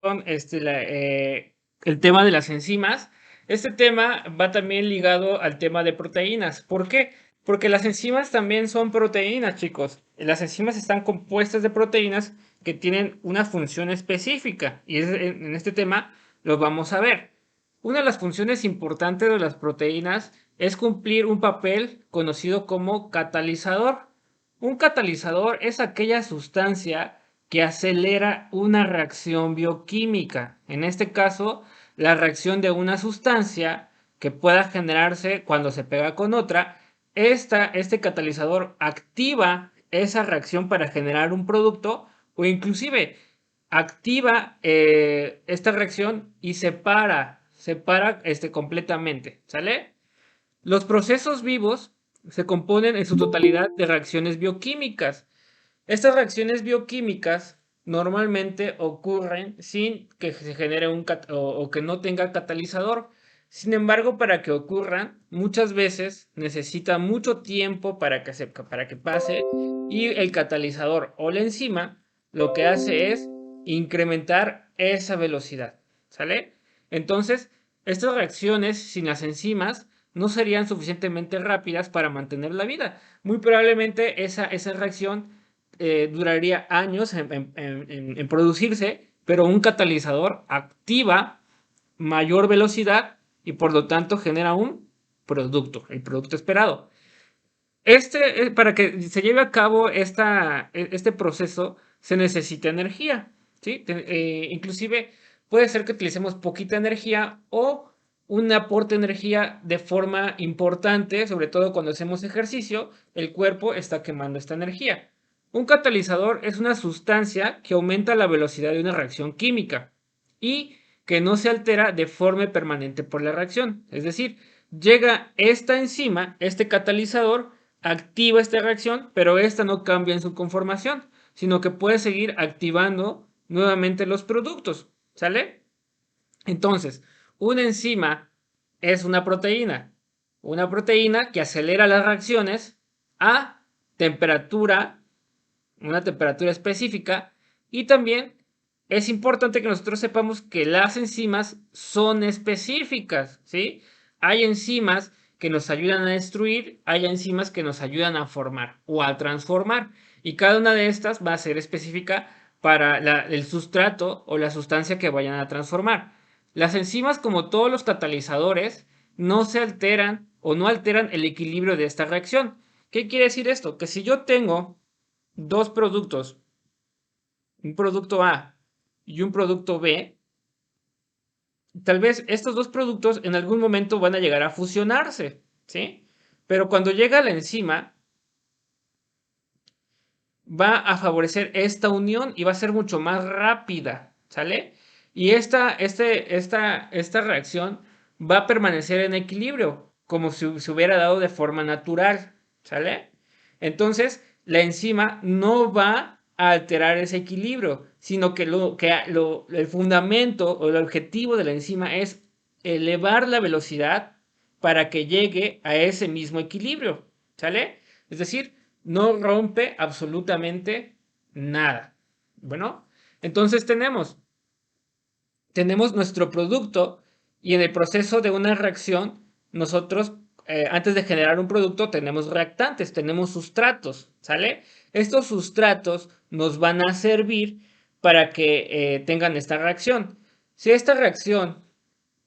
con el tema de las enzimas. Este tema va también ligado al tema de proteínas. ¿Por qué? Porque las enzimas también son proteínas, chicos. Las enzimas están compuestas de proteínas que tienen una función específica. Y en este tema lo vamos a ver. Una de las funciones importantes de las proteínas es cumplir un papel conocido como catalizador. Un catalizador es aquella sustancia que acelera una reacción bioquímica. En este caso, la reacción de una sustancia que pueda generarse cuando se pega con otra. Este catalizador activa esa reacción para generar un producto o inclusive activa esta reacción y separa completamente, ¿sale? Los procesos vivos se componen en su totalidad de reacciones bioquímicas. Estas reacciones bioquímicas normalmente ocurren sin que se genere o que no tenga catalizador. Sin embargo, para que ocurran, muchas veces necesita mucho tiempo para que pase y el catalizador o la enzima lo que hace es incrementar esa velocidad, ¿sale? Entonces, estas reacciones sin las enzimas no serían suficientemente rápidas para mantener la vida. Muy probablemente esa reacción duraría años en producirse, pero un catalizador activa mayor velocidad y por lo tanto genera un producto, el producto esperado. Para que se lleve a cabo este proceso se necesita energía, ¿sí? Inclusive puede ser que utilicemos poquita energía o un aporte de energía de forma importante, sobre todo cuando hacemos ejercicio, el cuerpo está quemando esta energía. Un catalizador es una sustancia que aumenta la velocidad de una reacción química y que no se altera de forma permanente por la reacción. Es decir, llega esta enzima, este catalizador, activa esta reacción, pero esta no cambia en su conformación, sino que puede seguir activando nuevamente los productos, ¿sale? Entonces, una enzima es una proteína que acelera las reacciones a temperatura, una temperatura específica, y también es importante que nosotros sepamos que las enzimas son específicas, ¿sí? Hay enzimas que nos ayudan a destruir, hay enzimas que nos ayudan a formar o a transformar, y cada una de estas va a ser específica para el sustrato o la sustancia que vayan a transformar. Las enzimas, como todos los catalizadores, no se alteran o no alteran el equilibrio de esta reacción. ¿Qué quiere decir esto? Que si yo tengo dos productos, un producto A y un producto B, tal vez estos dos productos en algún momento van a llegar a fusionarse, ¿sí? Pero cuando llega la enzima, va a favorecer esta unión y va a ser mucho más rápida, ¿sale? Y esta reacción va a permanecer en equilibrio, como si se hubiera dado de forma natural, ¿sale? Entonces, la enzima no va a alterar ese equilibrio, sino que el fundamento o el objetivo de la enzima es elevar la velocidad para que llegue a ese mismo equilibrio, ¿sale? Es decir, no rompe absolutamente nada. Bueno, entonces tenemos nuestro producto y en el proceso de una reacción, nosotros, antes de generar un producto, tenemos reactantes, tenemos sustratos, ¿sale? Estos sustratos nos van a servir para que tengan esta reacción. Si esta reacción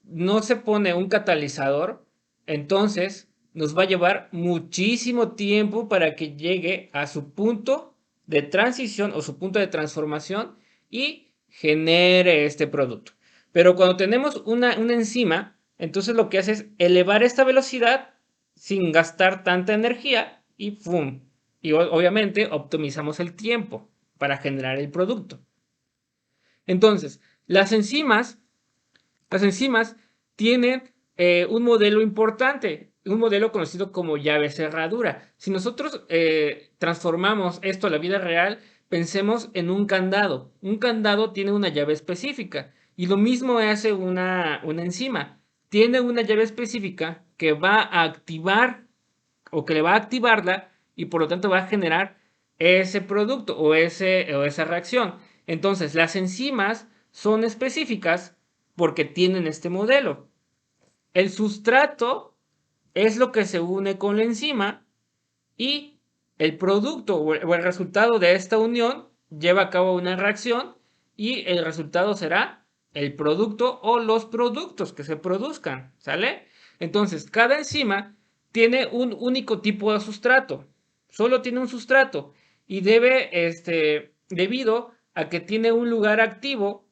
no se pone un catalizador, entonces nos va a llevar muchísimo tiempo para que llegue a su punto de transición o su punto de transformación y genere este producto. Pero cuando tenemos una enzima, entonces lo que hace es elevar esta velocidad sin gastar tanta energía y ¡pum! Y obviamente optimizamos el tiempo para generar el producto. Entonces, las enzimas tienen un modelo importante, un modelo conocido como llave cerradura. Si nosotros transformamos esto a la vida real, pensemos en un candado. Un candado tiene una llave específica y lo mismo hace una enzima. Tiene una llave específica que va a activar o que le va a activarla y por lo tanto va a generar ese producto o esa reacción. Entonces, las enzimas son específicas porque tienen este modelo. El sustrato es lo que se une con la enzima y el producto o el resultado de esta unión lleva a cabo una reacción y el resultado será el producto o los productos que se produzcan, ¿sale? Entonces, cada enzima tiene un único tipo de sustrato, solo tiene un sustrato y debido a que tiene un lugar activo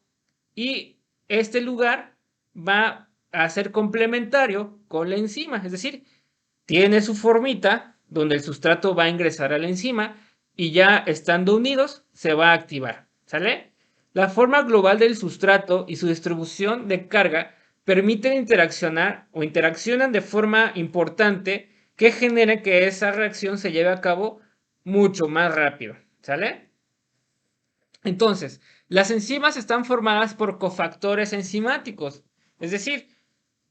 y este lugar va a ser complementario con la enzima, es decir, tiene su formita donde el sustrato va a ingresar a la enzima y ya estando unidos se va a activar, ¿sale? La forma global del sustrato y su distribución de carga permiten interaccionar o interaccionan de forma importante que genere que esa reacción se lleve a cabo mucho más rápido, ¿sale? Entonces, las enzimas están formadas por cofactores enzimáticos, es decir,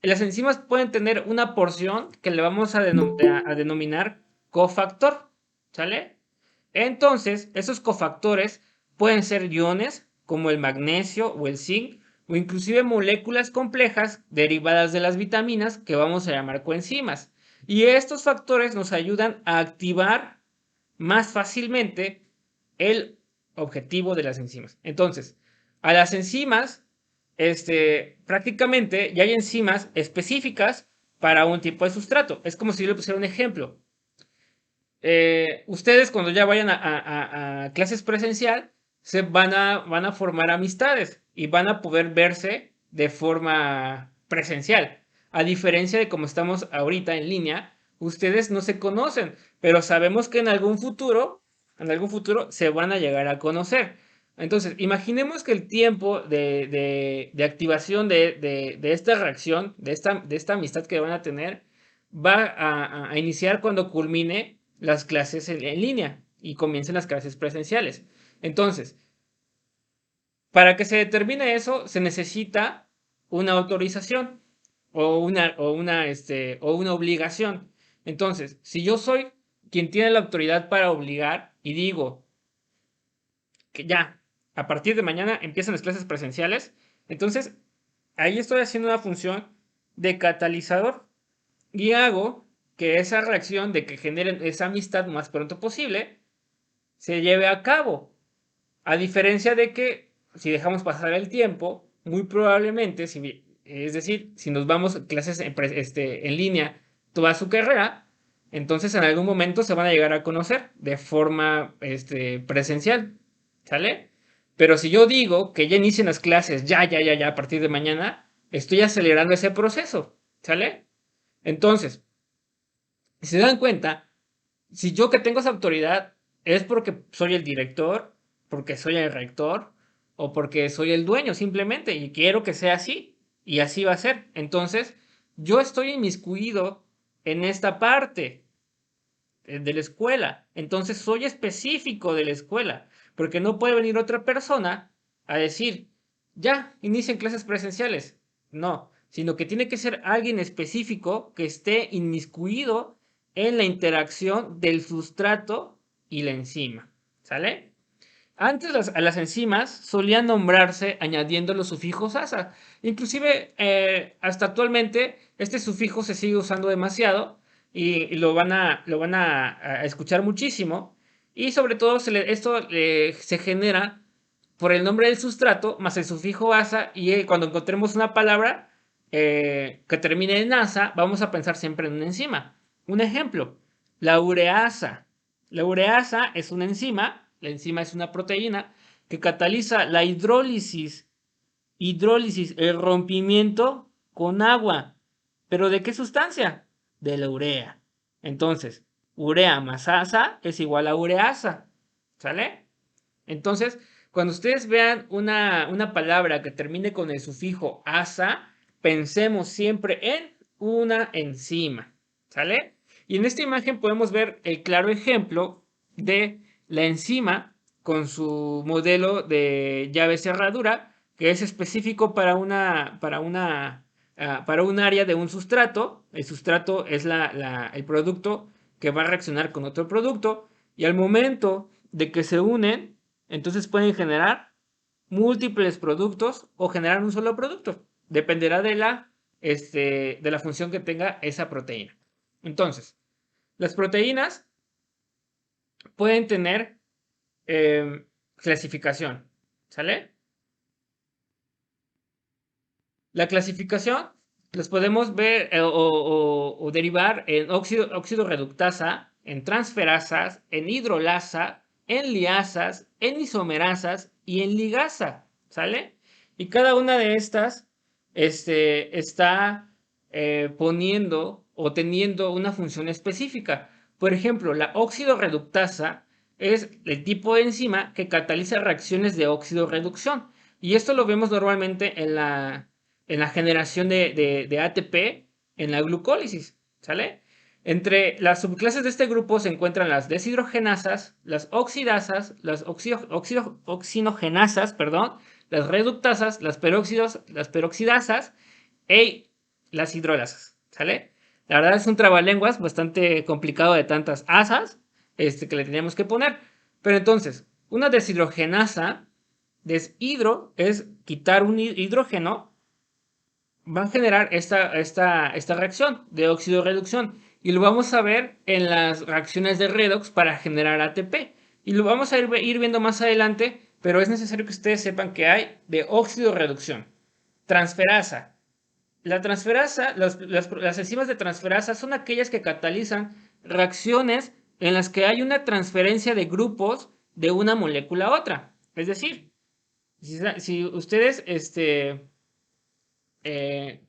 las enzimas pueden tener una porción que le vamos a denominar cofactor, ¿sale? Entonces, esos cofactores pueden ser iones como el magnesio o el zinc o inclusive moléculas complejas derivadas de las vitaminas que vamos a llamar coenzimas. Y estos factores nos ayudan a activar más fácilmente el objetivo de las enzimas. Entonces, a las enzimas, prácticamente ya hay enzimas específicas para un tipo de sustrato. Es como si yo le pusiera un ejemplo. Ustedes cuando ya vayan a clases presencial, van a formar amistades y van a poder verse de forma presencial. A diferencia de como estamos ahorita en línea, ustedes no se conocen, pero sabemos que en algún futuro se van a llegar a conocer. Entonces, imaginemos que el tiempo de activación de esta reacción, de esta amistad que van a tener, va a iniciar cuando culmine las clases en línea y comiencen las clases presenciales. Entonces, para que se determine eso, se necesita una autorización o una obligación. Entonces, si yo soy quien tiene la autoridad para obligar y digo que ya, a partir de mañana empiezan las clases presenciales, entonces ahí estoy haciendo una función de catalizador y hago que esa reacción de que generen esa amistad más pronto posible se lleve a cabo. A diferencia de que si dejamos pasar el tiempo, muy probablemente, es decir, si nos vamos a clases en línea toda su carrera, entonces en algún momento se van a llegar a conocer de forma presencial, ¿sale? Pero si yo digo que ya inicien las clases, ya, a partir de mañana, estoy acelerando ese proceso, ¿sale? Entonces, si se dan cuenta, si yo que tengo esa autoridad es porque soy el director, porque soy el rector o porque soy el dueño simplemente y quiero que sea así y así va a ser. Entonces, yo estoy inmiscuido en esta parte de la escuela. Entonces, soy específico de la escuela porque no puede venir otra persona a decir, ya, inicien clases presenciales. No, sino que tiene que ser alguien específico que esté inmiscuido en la interacción del sustrato y la enzima. ¿Sale? Antes a las enzimas solían nombrarse añadiendo los sufijos asa. Inclusive hasta actualmente este sufijo se sigue usando demasiado y lo van a escuchar muchísimo. Y sobre todo esto se genera por el nombre del sustrato más el sufijo asa y cuando encontremos una palabra que termine en asa, vamos a pensar siempre en una enzima. Un ejemplo, la ureasa. La ureasa es una enzima, la enzima es una proteína que cataliza la hidrólisis, el rompimiento con agua. ¿Pero de qué sustancia? De la urea. Entonces, urea más asa es igual a ureasa. ¿Sale? Entonces, cuando ustedes vean una palabra que termine con el sufijo asa, pensemos siempre en una enzima. ¿Sale? Y en esta imagen podemos ver el claro ejemplo de la enzima con su modelo de llave cerradura, que es específico para un área de un sustrato. El sustrato es el producto que va a reaccionar con otro producto. Y al momento de que se unen, entonces pueden generar múltiples productos o generar un solo producto. Dependerá de la función que tenga esa proteína. Entonces, las proteínas pueden tener clasificación, ¿sale? La clasificación las podemos ver o derivar en óxido reductasa, en transferasas, en hidrolasa, en liasas, en isomerasas y en ligasa, ¿sale? Y cada una de estas está poniendo o teniendo una función específica. Por ejemplo, la óxido reductasa es el tipo de enzima que cataliza reacciones de óxido reducción. Y esto lo vemos normalmente en la generación de ATP en la glucólisis, ¿sale? Entre las subclases de este grupo se encuentran las deshidrogenasas, las oxidasas, las oxinogenasas, perdón, las reductasas, las peroxidasas y las hidrolasas, ¿sale? La verdad es un trabalenguas bastante complicado de tantas asas que le teníamos que poner. Pero entonces, una deshidrogenasa, deshidro es quitar un hidrógeno, va a generar esta reacción de óxido-reducción. Y lo vamos a ver en las reacciones de redox para generar ATP. Y lo vamos a ir viendo más adelante, pero es necesario que ustedes sepan que hay de óxido-reducción. Transferasa. La transferasa, las enzimas de transferasa son aquellas que catalizan reacciones en las que hay una transferencia de grupos de una molécula a otra. Es decir, si ustedes, eh,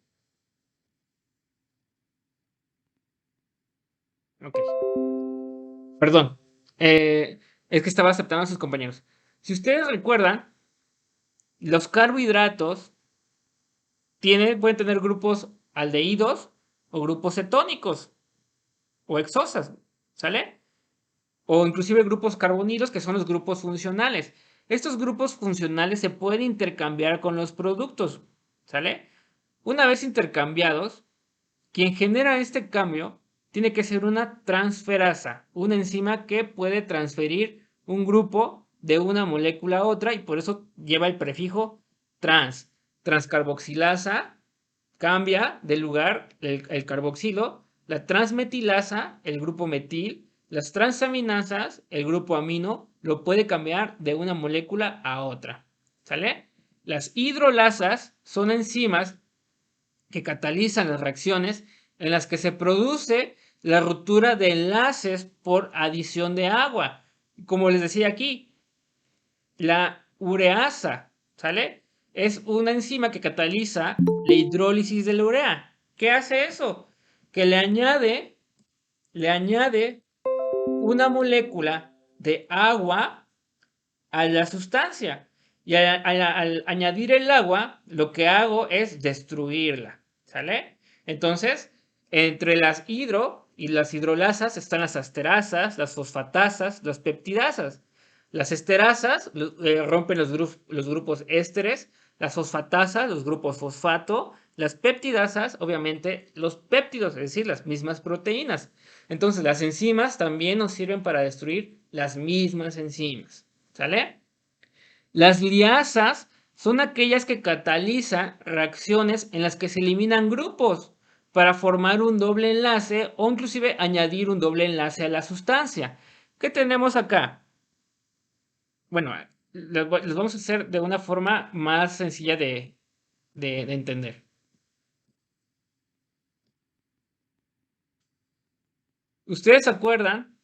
ok, perdón, es que estaba aceptando a sus compañeros. Si ustedes recuerdan, los carbohidratos pueden tener grupos aldehídos o grupos cetónicos o hexosas, ¿sale? O inclusive grupos carbonilos, que son los grupos funcionales. Estos grupos funcionales se pueden intercambiar con los productos, ¿sale? Una vez intercambiados, quien genera este cambio tiene que ser una transferasa, una enzima que puede transferir un grupo de una molécula a otra y por eso lleva el prefijo trans. Transcarboxilasa cambia de lugar el carboxilo, la transmetilasa, el grupo metil, las transaminasas, el grupo amino, lo puede cambiar de una molécula a otra. ¿Sale? Las hidrolasas son enzimas que catalizan las reacciones en las que se produce la ruptura de enlaces por adición de agua. Como les decía aquí, la ureasa, ¿sale? Es una enzima que cataliza la hidrólisis de la urea. ¿Qué hace eso? Que le añade una molécula de agua a la sustancia. Y al añadir el agua, lo que hago es destruirla, ¿sale? Entonces, entre las hidro y las hidrolasas están las asterasas, las fosfatasas, las peptidasas. Las esterasas rompen los grupos ésteres, las fosfatasas, los grupos fosfato, las peptidasas, obviamente, los péptidos, es decir, las mismas proteínas. Entonces, las enzimas también nos sirven para destruir las mismas enzimas. ¿Sale? Las liasas son aquellas que catalizan reacciones en las que se eliminan grupos para formar un doble enlace o inclusive añadir un doble enlace a la sustancia. ¿Qué tenemos acá? Bueno, los vamos a hacer de una forma más sencilla de entender. ¿Ustedes se acuerdan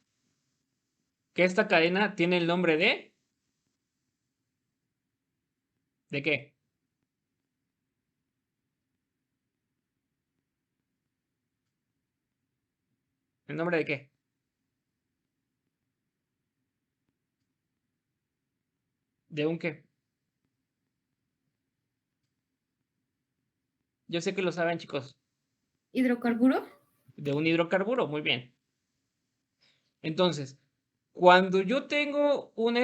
que esta cadena tiene el nombre de... ¿De qué? ¿El nombre de qué? ¿De un qué? Yo sé que lo saben, chicos. ¿Hidrocarburo? De un hidrocarburo, muy bien. Entonces, cuando yo tengo un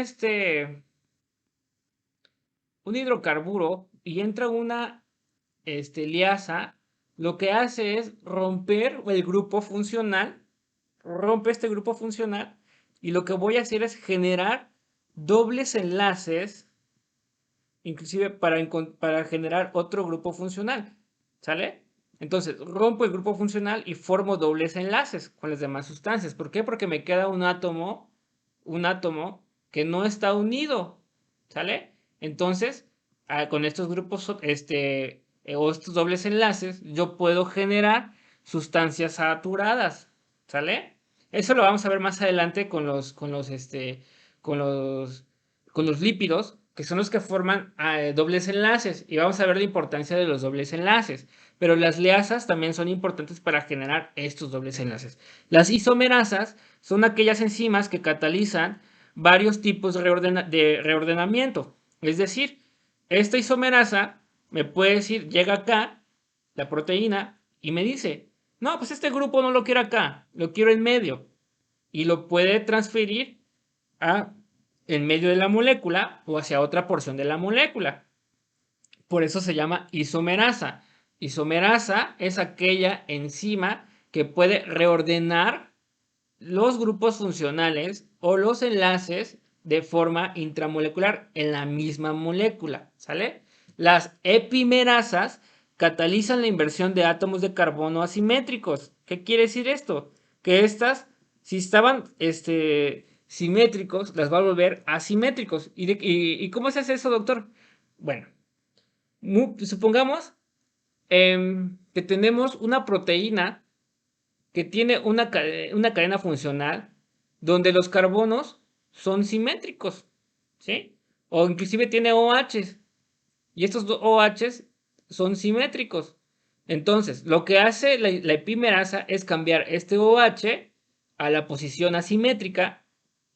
hidrocarburo y entra una liasa, lo que hace es romper el grupo funcional, rompe este grupo funcional, y lo que voy a hacer es generar dobles enlaces inclusive para generar otro grupo funcional, ¿sale? Entonces, rompo el grupo funcional y formo dobles enlaces con las demás sustancias. ¿Por qué? Porque me queda un átomo que no está unido, ¿sale? Entonces, con estos grupos, o estos dobles enlaces, yo puedo generar sustancias saturadas, ¿sale? Eso lo vamos a ver más adelante con los, con los lípidos, que son los que forman dobles enlaces, y vamos a ver la importancia de los dobles enlaces. Pero las liasas también son importantes para generar estos dobles enlaces. Las isomerasas son aquellas enzimas que catalizan varios tipos de reordenamiento. Es decir, esta isomerasa me puede decir, llega acá, la proteína, y me dice, no, pues este grupo no lo quiero acá, lo quiero en medio. Y lo puede transferir a en medio de la molécula o hacia otra porción de la molécula. Por eso se llama isomerasa. Isomerasa es aquella enzima que puede reordenar los grupos funcionales o los enlaces de forma intramolecular en la misma molécula, ¿sale? Las epimerasas catalizan la inversión de átomos de carbono asimétricos. ¿Qué quiere decir esto? Que estas, si estaban simétricos, las va a volver asimétricos. ¿Y cómo se hace eso, doctor? Bueno, supongamos que tenemos una proteína que tiene una cadena funcional donde los carbonos son simétricos, ¿sí? O inclusive tiene OHs y estos OHs son simétricos. Entonces, lo que hace la epimerasa es cambiar este OH a la posición asimétrica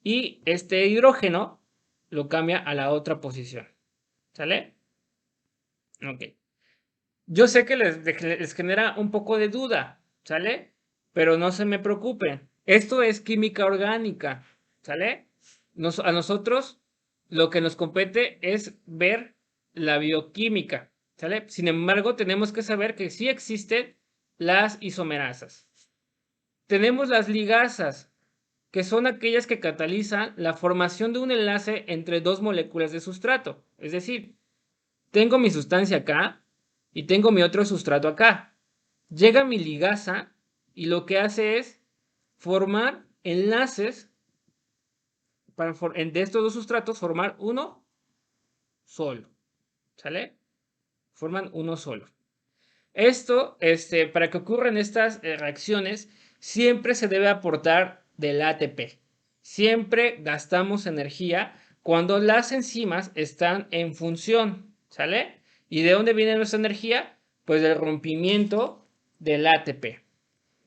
y este hidrógeno lo cambia a la otra posición. ¿Sale? Ok. Yo sé que les genera un poco de duda, ¿sale? Pero no se me preocupen. Esto es química orgánica, ¿sale? A nosotros lo que nos compete es ver la bioquímica, ¿sale? Sin embargo, tenemos que saber que sí existen las isomerasas. Tenemos las ligasas, que son aquellas que catalizan la formación de un enlace entre dos moléculas de sustrato. Es decir, tengo mi sustancia acá y tengo mi otro sustrato acá. Llega mi ligasa y lo que hace es formar enlaces para de estos dos sustratos formar uno solo. ¿Sale? Forman uno solo. Esto, para que ocurran estas reacciones, siempre se debe aportar del ATP. Siempre gastamos energía cuando las enzimas están en función, ¿sale? ¿Y de dónde viene nuestra energía? Pues del rompimiento del ATP,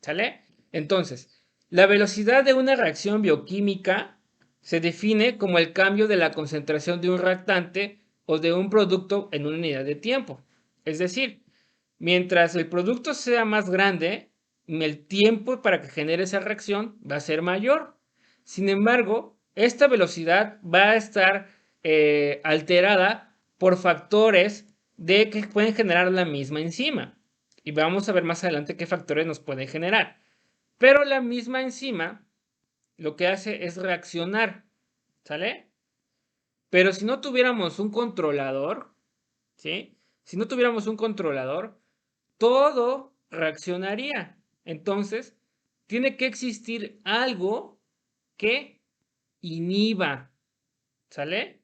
¿sale? Entonces, la velocidad de una reacción bioquímica se define como el cambio de la concentración de un reactante o de un producto en una unidad de tiempo. Es decir, mientras el producto sea más grande, el tiempo para que genere esa reacción va a ser mayor. Sin embargo, esta velocidad va a estar alterada por factores que pueden generar la misma enzima. Y vamos a ver más adelante qué factores nos pueden generar. Pero la misma enzima lo que hace es reaccionar, ¿sale? Pero si no tuviéramos un controlador, ¿sí? Si no tuviéramos un controlador, todo reaccionaría. Entonces, tiene que existir algo que inhiba, ¿sale?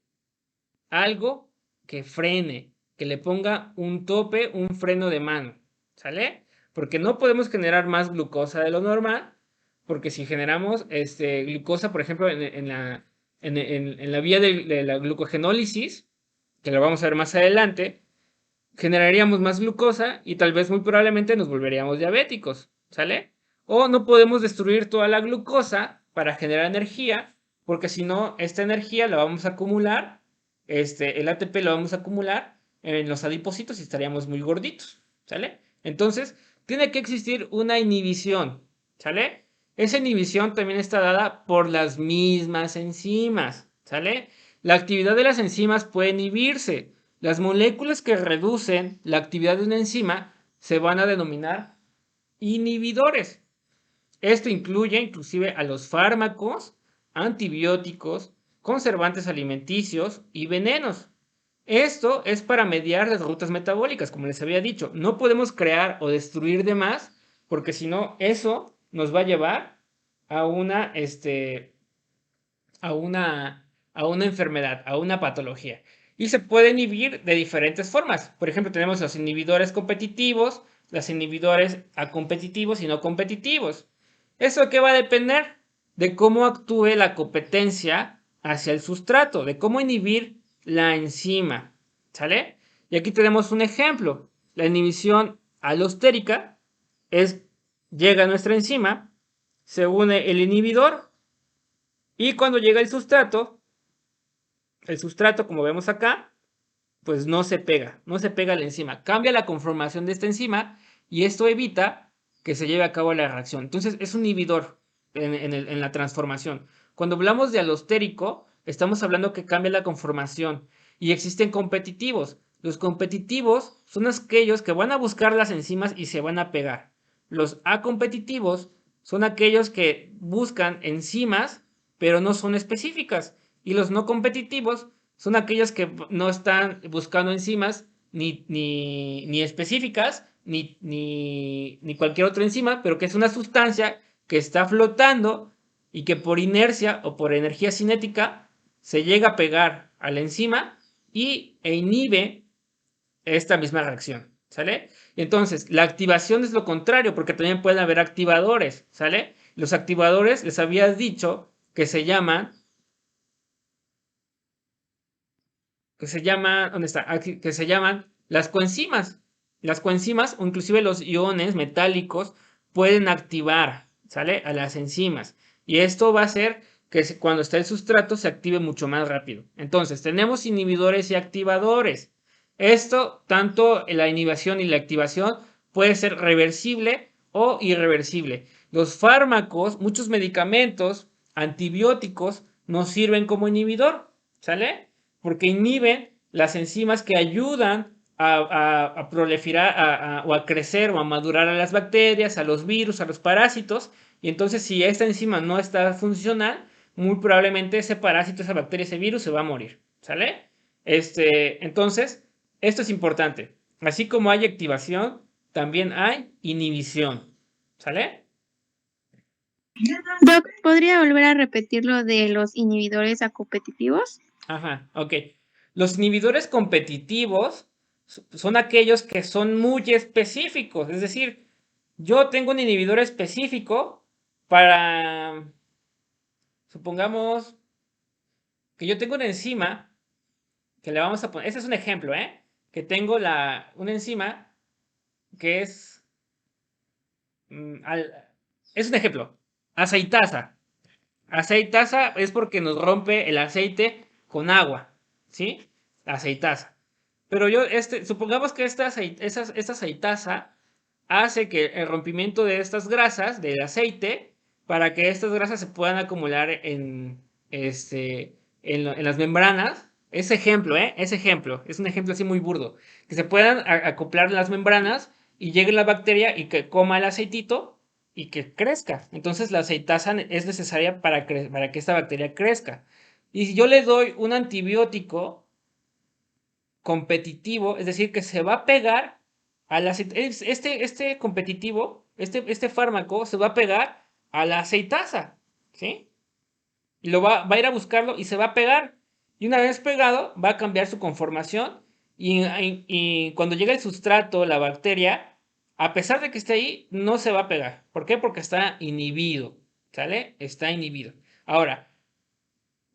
Algo que frene, que le ponga un tope, un freno de mano, ¿sale? Porque no podemos generar más glucosa de lo normal, porque si generamos glucosa, por ejemplo, en la vía de la glucogenólisis, que lo vamos a ver más adelante, generaríamos más glucosa y tal vez muy probablemente nos volveríamos diabéticos, ¿sale? O no podemos destruir toda la glucosa para generar energía, porque si no, esta energía la vamos a acumular, el ATP lo vamos a acumular en los adipocitos y estaríamos muy gorditos, ¿sale? Entonces, tiene que existir una inhibición, ¿sale? Esa inhibición también está dada por las mismas enzimas, ¿sale? La actividad de las enzimas puede inhibirse. Las moléculas que reducen la actividad de una enzima se van a denominar inhibidores. Esto incluye inclusive a los fármacos, antibióticos, conservantes alimenticios y venenos. Esto es para mediar las rutas metabólicas, como les había dicho. No podemos crear o destruir de más, porque si no, eso nos va a llevar a a una, a una enfermedad, a una patología. Y se puede inhibir de diferentes formas. Por ejemplo, tenemos los inhibidores competitivos, los inhibidores acompetitivos y no competitivos. ¿Eso qué va a depender? De cómo actúe la competencia hacia el sustrato, de cómo inhibir la enzima. ¿Sale? Y aquí tenemos un ejemplo. La inhibición alostérica es, llega a nuestra enzima, se une el inhibidor y cuando llega el sustrato, como vemos acá, pues no se pega a la enzima. Cambia la conformación de esta enzima y esto evita que se lleve a cabo la reacción. Entonces es un inhibidor en la transformación. Cuando hablamos de alostérico, estamos hablando que cambia la conformación y existen competitivos. Los competitivos son aquellos que van a buscar las enzimas y se van a pegar. Los acompetitivos son aquellos que buscan enzimas, pero no son específicas. Y los no competitivos son aquellos que no están buscando enzimas ni específicas, ni cualquier otra enzima, pero que es una sustancia que está flotando y que por inercia o por energía cinética se llega a pegar a la enzima e inhibe esta misma reacción, ¿sale? Entonces, la activación es lo contrario, porque también pueden haber activadores, ¿sale? Los activadores, les habías dicho que se llaman, ¿dónde está? Aquí, que se llaman las coenzimas. Las coenzimas, o inclusive los iones metálicos, pueden activar, ¿sale? A las enzimas. Y esto va a hacer que cuando está el sustrato se active mucho más rápido. Entonces, tenemos inhibidores y activadores. Esto, tanto la inhibición y la activación, puede ser reversible o irreversible. Los fármacos, muchos medicamentos, antibióticos, nos sirven como inhibidor, ¿sale? Porque inhiben las enzimas que ayudan a proliferar o a crecer o a madurar a las bacterias, a los virus, a los parásitos. Y entonces si esta enzima no está funcional, muy probablemente ese parásito, esa bacteria, ese virus se va a morir. ¿Sale? Entonces, esto es importante. Así como hay activación, también hay inhibición. ¿Sale? Doc, ¿podría volver a repetir lo de los inhibidores acompetitivos? Ajá, ok. Los inhibidores competitivos son aquellos que son muy específicos. Es decir, yo tengo un inhibidor específico para, supongamos que yo tengo una enzima que le vamos a poner, ese es un ejemplo, ¿eh? Que tengo una enzima que mm, al- es un ejemplo, aceitasa. Aceitasa es porque nos rompe el aceite con agua, ¿sí? Aceitasa. Pero supongamos que esta aceitasa hace que el rompimiento de estas grasas, del aceite, para que estas grasas se puedan acumular en las membranas. Ese ejemplo, ¿eh? Ese ejemplo, es un ejemplo así muy burdo. Que se puedan acoplar las membranas y llegue la bacteria y que coma el aceitito y que crezca. Entonces la aceitasa es necesaria para que esta bacteria crezca. Y si yo le doy un antibiótico competitivo, es decir, que se va a pegar a la este competitivo, este fármaco se va a pegar a la aceitasa, ¿sí? Y va a ir a buscarlo y se va a pegar. Y una vez pegado, va a cambiar su conformación y cuando llega el sustrato, la bacteria, a pesar de que esté ahí, no se va a pegar. ¿Por qué? Porque está inhibido, ¿sale? Está inhibido. Ahora,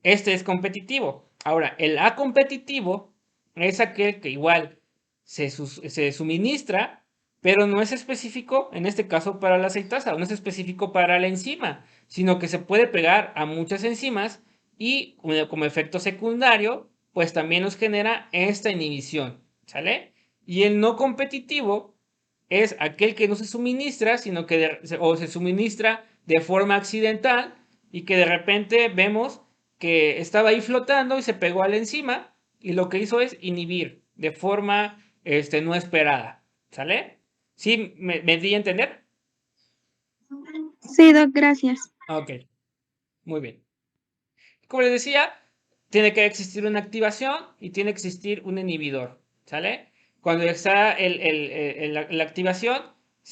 este es competitivo. Ahora, el acompetitivo es aquel que igual se suministra, pero no es específico, en este caso para la aceitasa, no es específico para la enzima, sino que se puede pegar a muchas enzimas y como efecto secundario, pues también nos genera esta inhibición, ¿sale? Y el no competitivo es aquel que no se suministra, sino que o se suministra de forma accidental y que de repente vemos que estaba ahí flotando y se pegó a la enzima y lo que hizo es inhibir de forma no esperada. ¿Sale? ¿Sí? ¿Me di a entender? Sí, Doc, gracias. Ok, muy bien. Como les decía, tiene que existir una activación y tiene que existir un inhibidor, ¿sale? Cuando está la activación,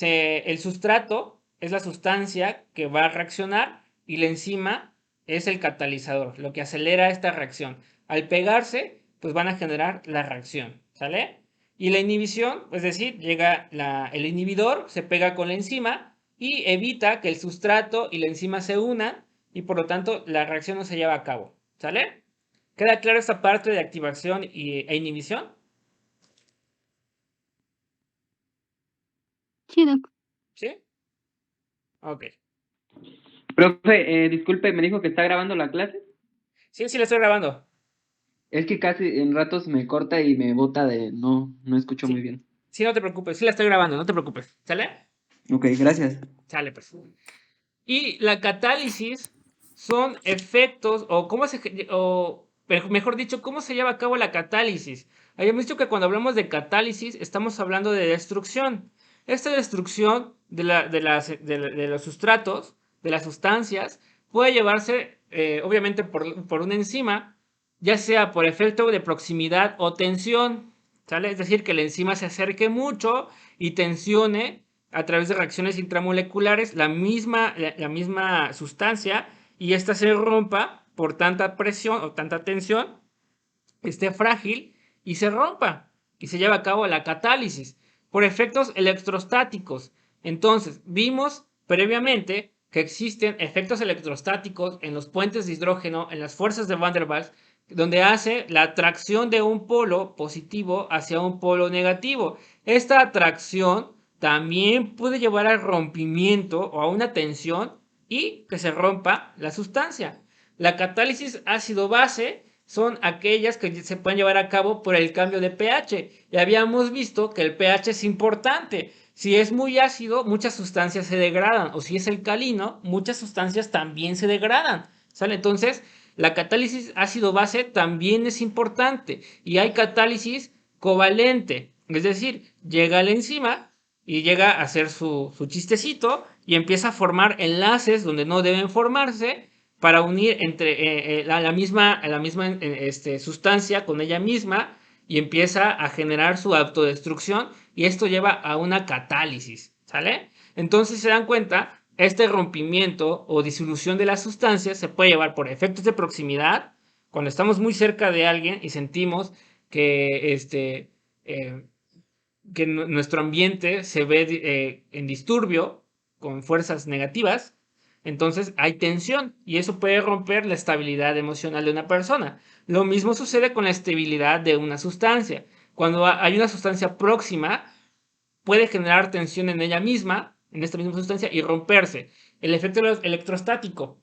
el sustrato es la sustancia que va a reaccionar y la enzima es el catalizador, lo que acelera esta reacción. Al pegarse, pues van a generar la reacción, ¿sale? Y la inhibición, es decir, llega el inhibidor, se pega con la enzima y evita que el sustrato y la enzima se unan y por lo tanto la reacción no se lleva a cabo, ¿sale? ¿Queda claro esta parte de activación e inhibición? Sí, doc. ¿Sí? Ok. Profe, disculpe, me dijo que está grabando la clase. Sí, sí, la estoy grabando. Es que casi en ratos me corta y me bota de no escucho muy Sí, bien. sí, no te preocupes. Sí, la estoy grabando, no te preocupes. ¿Sale? Ok, gracias. Sale, pues. Y la catálisis son efectos, o cómo mejor dicho, cómo se lleva a cabo la catálisis. Habíamos dicho que cuando hablamos de catálisis estamos hablando de destrucción. Esta destrucción de los sustratos, de las sustancias, puede llevarse, obviamente, por una enzima, ya sea por efecto de proximidad o tensión, ¿sale? Es decir, que la enzima se acerque mucho y tensione a través de reacciones intramoleculares la misma sustancia y ésta se rompa por tanta presión o tanta tensión, esté frágil y se rompa y se lleva a cabo la catálisis por efectos electrostáticos. Entonces, vimos previamente que existen efectos electrostáticos en los puentes de hidrógeno, en las fuerzas de Van der Waals, donde hace la atracción de un polo positivo hacia un polo negativo. Esta atracción también puede llevar al rompimiento o a una tensión y que se rompa la sustancia. La catálisis ácido-base son aquellas que se pueden llevar a cabo por el cambio de pH. Ya habíamos visto que el pH es importante. Si es muy ácido, muchas sustancias se degradan. O si es alcalino, muchas sustancias también se degradan. ¿Sale? Entonces, la catálisis ácido-base también es importante. Y hay catálisis covalente. Es decir, llega la enzima y llega a hacer su chistecito y empieza a formar enlaces donde no deben formarse para unir entre la misma sustancia con ella misma y empieza a generar su autodestrucción y esto lleva a una catálisis, ¿sale? Entonces se dan cuenta, este rompimiento o disolución de las sustancias se puede llevar por efectos de proximidad, cuando estamos muy cerca de alguien y sentimos que, eh, que nuestro ambiente se ve en disturbio con fuerzas negativas, entonces hay tensión y eso puede romper la estabilidad emocional de una persona. Lo mismo sucede con la estabilidad de una sustancia. Cuando hay una sustancia próxima, puede generar tensión en ella misma, en esta misma sustancia, y romperse. El efecto electrostático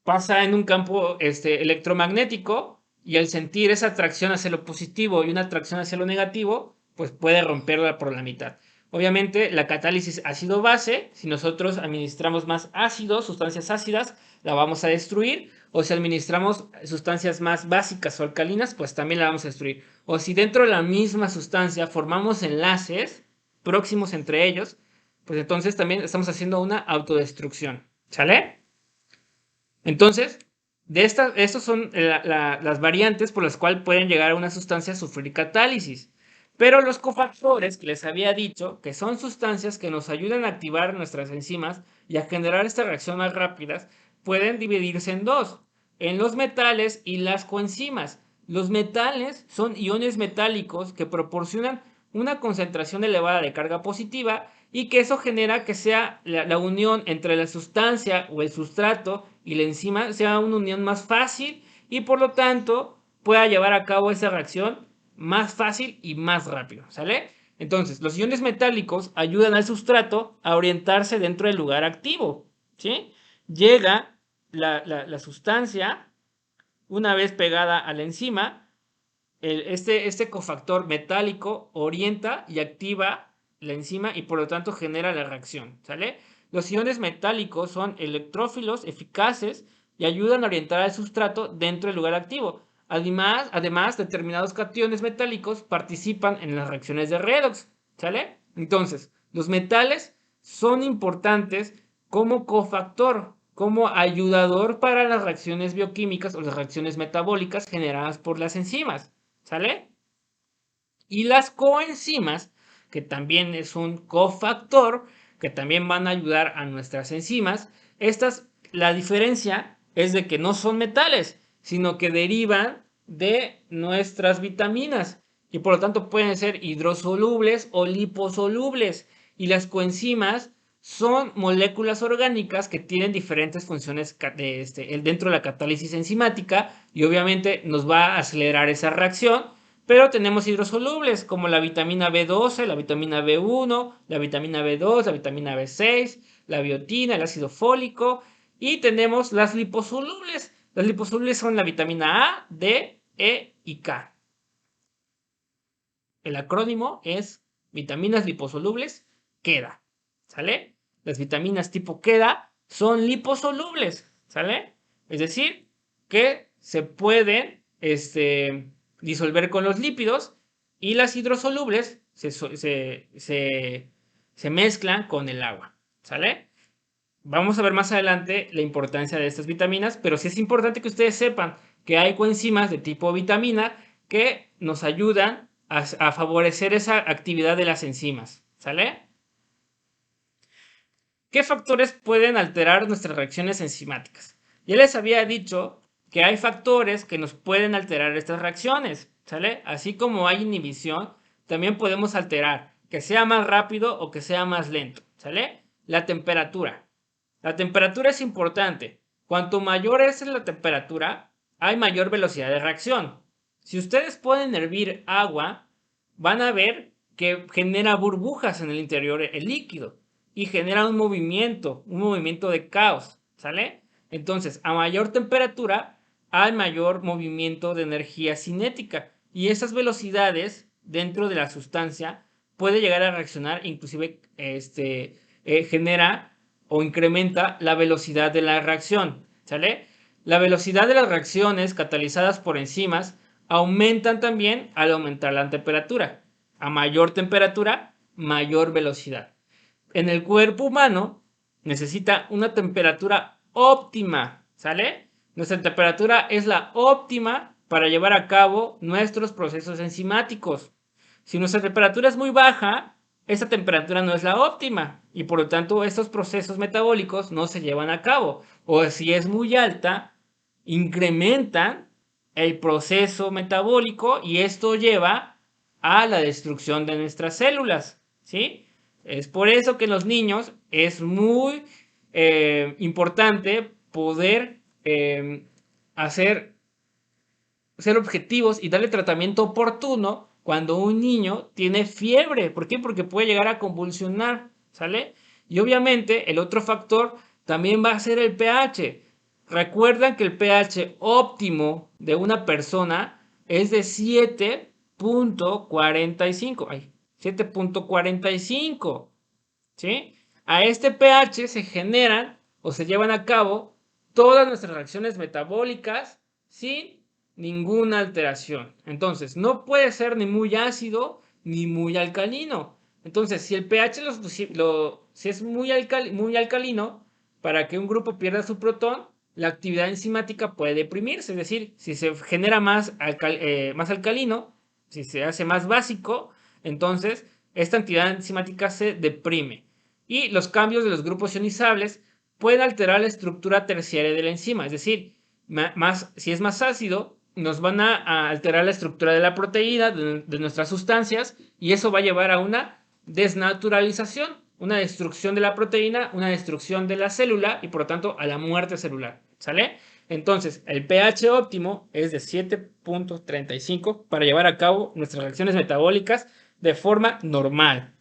pasa en un campo electromagnético y al sentir esa atracción hacia lo positivo y una atracción hacia lo negativo, pues puede romperla por la mitad. Obviamente, la catálisis ácido-base, si nosotros administramos más ácidos, sustancias ácidas, la vamos a destruir. O si administramos sustancias más básicas o alcalinas, pues también la vamos a destruir. O si dentro de la misma sustancia formamos enlaces próximos entre ellos, pues entonces también estamos haciendo una autodestrucción. ¿Sale? Entonces, estos son las variantes por las cuales pueden llegar a una sustancia a sufrir catálisis. Pero los cofactores que les había dicho, que son sustancias que nos ayudan a activar nuestras enzimas y a generar esta reacción más rápidas, pueden dividirse en dos, en los metales y las coenzimas. Los metales son iones metálicos que proporcionan una concentración elevada de carga positiva y que eso genera que sea la unión entre la sustancia o el sustrato y la enzima sea una unión más fácil y por lo tanto pueda llevar a cabo esa reacción más fácil y más rápido, ¿sale? Entonces, los iones metálicos ayudan al sustrato a orientarse dentro del lugar activo, ¿sí? Llega la sustancia, una vez pegada a la enzima, este cofactor metálico orienta y activa la enzima y por lo tanto genera la reacción, ¿sale? Los iones metálicos son electrófilos eficaces y ayudan a orientar al sustrato dentro del lugar activo. Además, determinados cationes metálicos participan en las reacciones de redox, ¿sale? Entonces, los metales son importantes como como ayudador para las reacciones bioquímicas o las reacciones metabólicas generadas por las enzimas, ¿sale? Y las coenzimas, que también es un cofactor, que también van a ayudar a nuestras enzimas. La diferencia es de que no son metales, sino que derivan de nuestras vitaminas y por lo tanto pueden ser hidrosolubles o liposolubles. Y las coenzimas son moléculas orgánicas que tienen diferentes funciones dentro de la catálisis enzimática y obviamente nos va a acelerar esa reacción. Pero tenemos hidrosolubles como la vitamina B12, la vitamina B1, la vitamina B2, la vitamina B6, la biotina, el ácido fólico. Y tenemos las liposolubles. Las liposolubles son la vitamina A, D, E y K. El acrónimo es vitaminas liposolubles queda, ¿sale? Las vitaminas tipo queda son liposolubles, ¿sale? Es decir, que se pueden disolver con los lípidos y las hidrosolubles se mezclan con el agua, ¿sale? Vamos a ver más adelante la importancia de estas vitaminas, pero sí es importante que ustedes sepan que hay coenzimas de tipo vitamina que nos ayudan a favorecer esa actividad de las enzimas, ¿sale? ¿Qué factores pueden alterar nuestras reacciones enzimáticas? Ya les había dicho que hay factores que nos pueden alterar estas reacciones, ¿sale? Así como hay inhibición, también podemos alterar que sea más rápido o que sea más lento, ¿sale? La temperatura. La temperatura es importante. Cuanto mayor es la temperatura, hay mayor velocidad de reacción. Si ustedes pueden hervir agua, van a ver que genera burbujas en el interior el líquido y genera un movimiento de caos, ¿sale? Entonces, a mayor temperatura, hay mayor movimiento de energía cinética y esas velocidades dentro de la sustancia puede llegar a reaccionar, inclusive genera o incrementa la velocidad de la reacción, ¿sale? La velocidad de las reacciones catalizadas por enzimas aumentan también al aumentar la temperatura. A mayor temperatura, mayor velocidad. En el cuerpo humano necesita una temperatura óptima, ¿sale? Nuestra temperatura es la óptima para llevar a cabo nuestros procesos enzimáticos. Si nuestra temperatura es muy baja, esa temperatura no es la óptima y por lo tanto estos procesos metabólicos no se llevan a cabo. O si es muy alta, incrementan el proceso metabólico y esto lleva a la destrucción de nuestras células, ¿sí? Es por eso que en los niños es muy importante poder ser objetivos y darle tratamiento oportuno cuando un niño tiene fiebre. ¿Por qué? Porque puede llegar a convulsionar, ¿sale? Y obviamente el otro factor también va a ser el pH. Recuerdan que el pH óptimo de una persona es de 7.45. Ay, 7.45. ¿Sí? A este pH se generan o se llevan a cabo todas nuestras reacciones metabólicas sin ninguna alteración. Entonces, no puede ser ni muy ácido ni muy alcalino. Entonces, si el pH si es muy alcalino, para que un grupo pierda su protón, la actividad enzimática puede deprimirse. Es decir, si se genera más alcalino, si se hace más básico, entonces esta actividad enzimática se deprime. Y los cambios de los grupos ionizables pueden alterar la estructura terciaria de la enzima. Es decir, si es más ácido, nos van a alterar la estructura de la proteína, de nuestras sustancias, y eso va a llevar a una desnaturalización, una destrucción de la proteína, una destrucción de la célula y por lo tanto a la muerte celular, ¿sale? Entonces, el pH óptimo es de 7.35 para llevar a cabo nuestras reacciones metabólicas de forma normal.